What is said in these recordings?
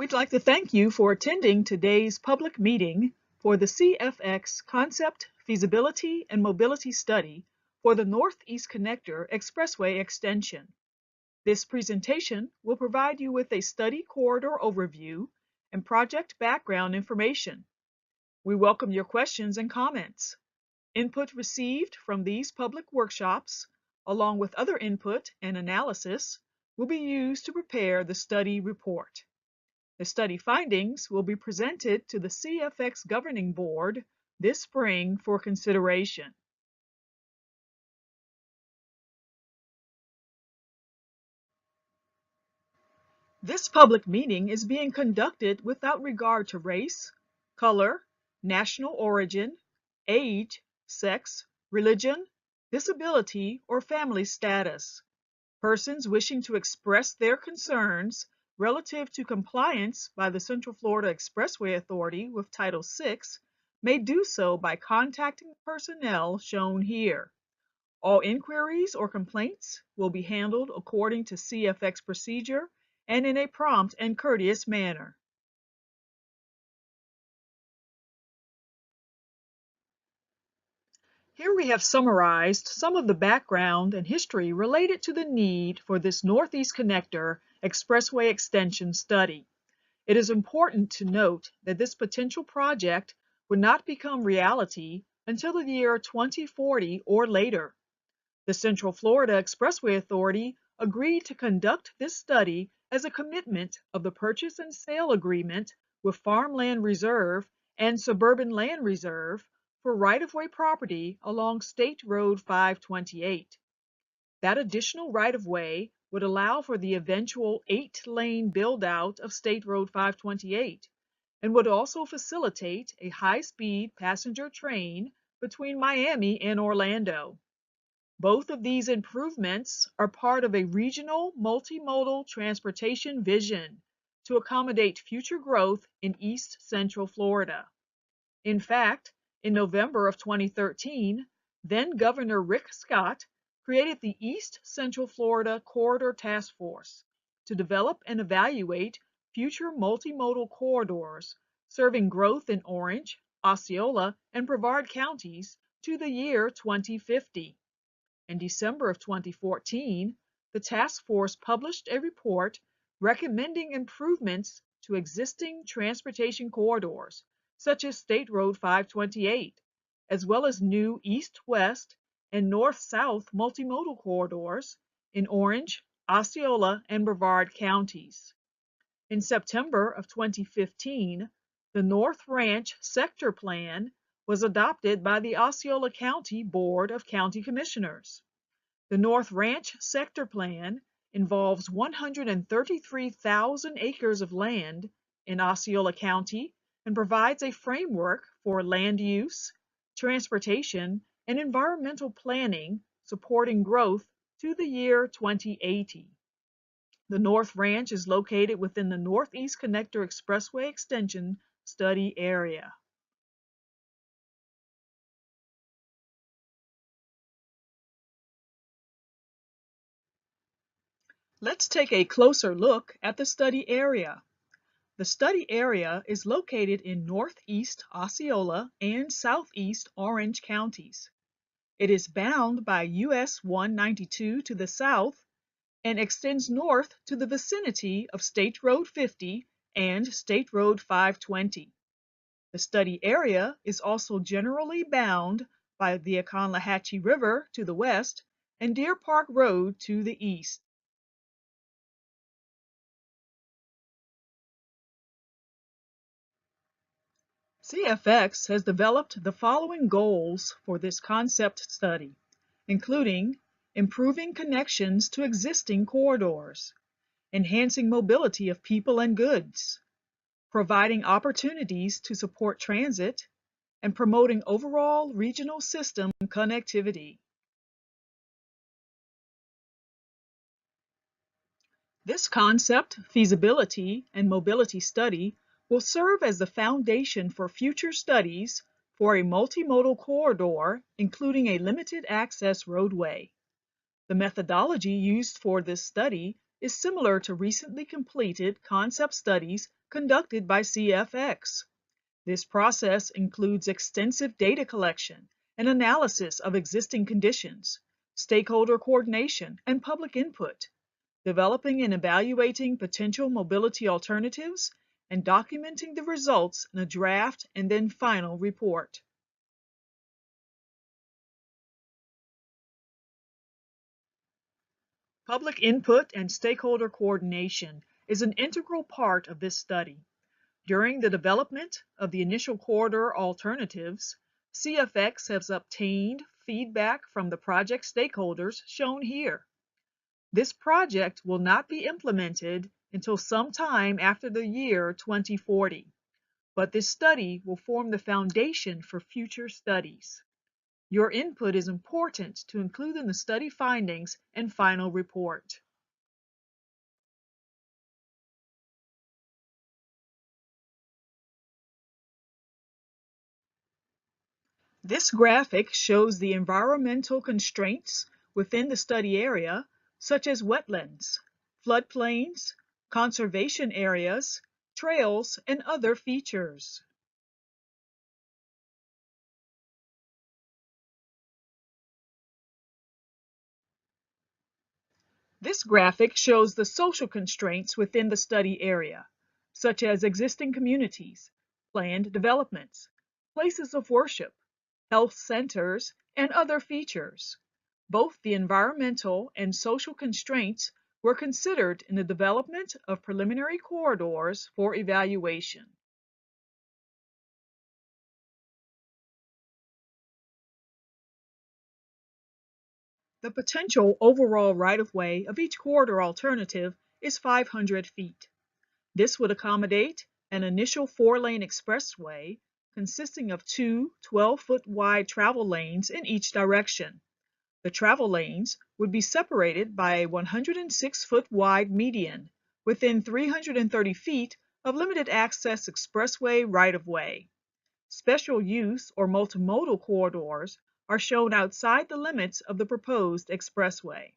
We'd like to thank you for attending today's public meeting for the CFX Concept, Feasibility, and Mobility Study for the Northeast Connector Expressway Extension. This presentation will provide you with a study corridor overview and project background information. We welcome your questions and comments. Input received from these public workshops, along with other input and analysis, will be used to prepare the study report. The study findings will be presented to the CFX Governing Board this spring for consideration. This public meeting is being conducted without regard to race, color, national origin, age, sex, religion, disability, or family status. Persons wishing to express their concerns relative to compliance by the Central Florida Expressway Authority with Title VI may do so by contacting the personnel shown here. All inquiries or complaints will be handled according to CFX procedure and in a prompt and courteous manner. Here we have summarized some of the background and history related to the need for this Northeast Connector Expressway Extension study. It is important to note that this potential project would not become reality until the year 2040 or later. The Central Florida Expressway Authority agreed to conduct this study as a commitment of the purchase and sale agreement with Farmland Reserve and Suburban Land Reserve for right-of-way property along State Road 528. That additional right-of-way would allow for the eventual 8-lane build-out of State Road 528 and would also facilitate a high-speed passenger train between Miami and Orlando. Both of these improvements are part of a regional multimodal transportation vision to accommodate future growth in East Central Florida. In fact, in November of 2013, then Governor Rick Scott created the East Central Florida Corridor Task Force to develop and evaluate future multimodal corridors serving growth in Orange, Osceola, and Brevard counties to the year 2050. In December of 2014, the task force published a report recommending improvements to existing transportation corridors, such as State Road 528, as well as new east-west and north-south multimodal corridors in Orange, Osceola, and Brevard counties. In September of 2015, the North Ranch Sector Plan was adopted by the Osceola County Board of County Commissioners. The North Ranch Sector Plan involves 133,000 acres of land in Osceola County and provides a framework for land use, transportation, and environmental planning supporting growth to the year 2080. The North Ranch is located within the Northeast Connector Expressway Extension study area. Let's take a closer look at the study area. The study area is located in northeast Osceola and southeast Orange counties. It is bound by US 192 to the south and extends north to the vicinity of State Road 50 and State Road 520. The study area is also generally bound by the Aconlahatchee River to the west and Deer Park Road to the east. CFX has developed the following goals for this concept study, including improving connections to existing corridors, enhancing mobility of people and goods, providing opportunities to support transit, and promoting overall regional system connectivity. This concept, feasibility, and mobility study will serve as the foundation for future studies for a multimodal corridor, including a limited access roadway. The methodology used for this study is similar to recently completed concept studies conducted by CFX. This process includes extensive data collection and analysis of existing conditions, stakeholder coordination, and public input, developing and evaluating potential mobility alternatives, and documenting the results in a draft and then final report. Public input and stakeholder coordination is an integral part of this study. During the development of the initial corridor alternatives, CFX has obtained feedback from the project stakeholders shown here. This project will not be implemented until sometime after the year 2040, but this study will form the foundation for future studies. Your input is important to include in the study findings and final report. This graphic shows the environmental constraints within the study area, such as wetlands, floodplains, conservation areas, trails, and other features. This graphic shows the social constraints within the study area, such as existing communities, planned developments, places of worship, health centers, and other features. Both the environmental and social constraints were considered in the development of preliminary corridors for evaluation. The potential overall right-of-way of each corridor alternative is 500 feet. This would accommodate an initial 4-lane expressway consisting of two 12-foot wide travel lanes in each direction. The travel lanes would be separated by a 106-foot wide median within 330 feet of limited access expressway right-of-way. Special use or multimodal corridors are shown outside the limits of the proposed expressway.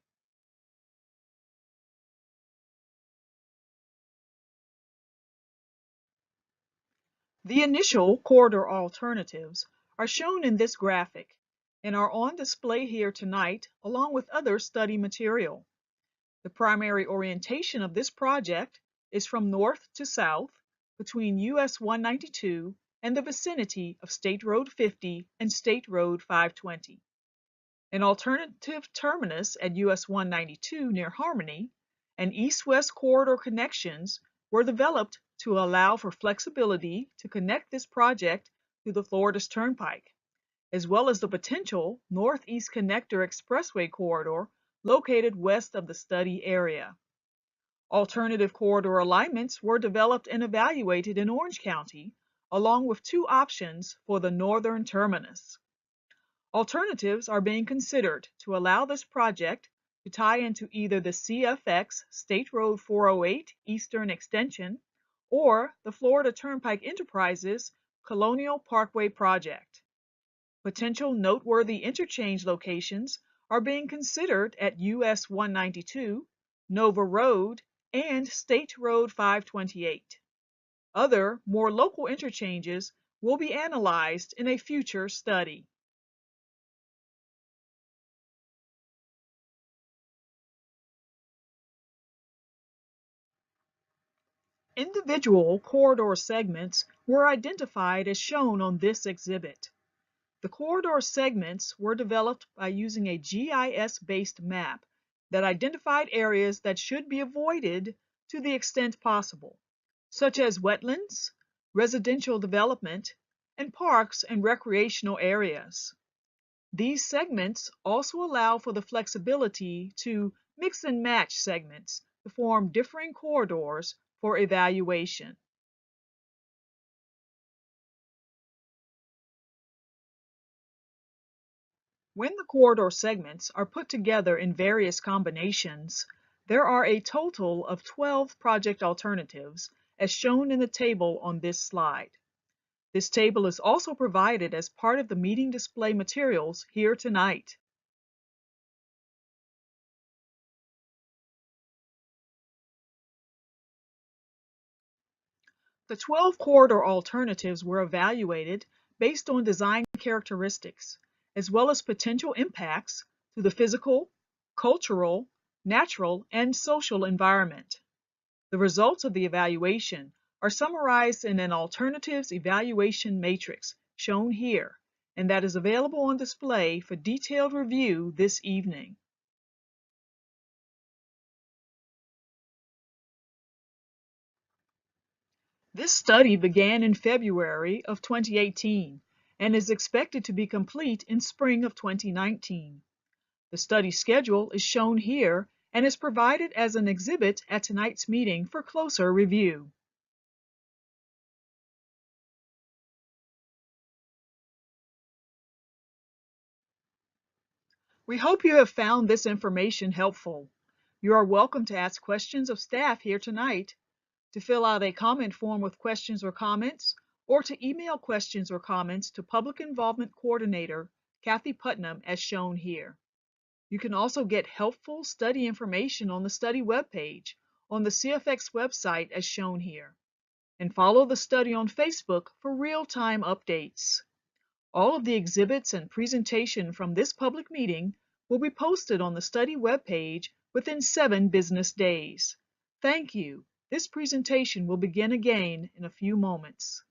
The initial corridor alternatives are shown in this graphic and are on display here tonight along with other study material. The primary orientation of this project is from north to south between US 192 and the vicinity of State Road 50 and State Road 520. An alternative terminus at US 192 near Harmony and east-west corridor connections were developed to allow for flexibility to connect this project to the Florida Turnpike, as well as the potential Northeast Connector Expressway corridor located west of the study area. Alternative corridor alignments were developed and evaluated in Orange County, along with two options for the northern terminus. Alternatives are being considered to allow this project to tie into either the CFX State Road 408 Eastern Extension or the Florida Turnpike Enterprises Colonial Parkway project. Potential noteworthy interchange locations are being considered at US 192, Nova Road, and State Road 528. Other, more local interchanges will be analyzed in a future study. Individual corridor segments were identified as shown on this exhibit. The corridor segments were developed by using a GIS-based map that identified areas that should be avoided to the extent possible, such as wetlands, residential development, and parks and recreational areas. These segments also allow for the flexibility to mix and match segments to form differing corridors for evaluation. When the corridor segments are put together in various combinations, there are a total of 12 project alternatives as shown in the table on this slide. This table is also provided as part of the meeting display materials here tonight. The 12 corridor alternatives were evaluated based on design characteristics, as well as potential impacts to the physical, cultural, natural, and social environment. The results of the evaluation are summarized in an alternatives evaluation matrix shown here, and that is available on display for detailed review this evening. This study began in February of 2018 and is expected to be complete in spring of 2019. The study schedule is shown here and is provided as an exhibit at tonight's meeting for closer review. We hope you have found this information helpful. You are welcome to ask questions of staff here tonight, to fill out a comment form with questions or comments, or to email questions or comments to Public Involvement Coordinator Kathy Putnam as shown here. You can also get helpful study information on the study webpage on the CFX website as shown here, and follow the study on Facebook for real-time updates. All of the exhibits and presentation from this public meeting will be posted on the study webpage within 7 business days. Thank you. This presentation will begin again in a few moments.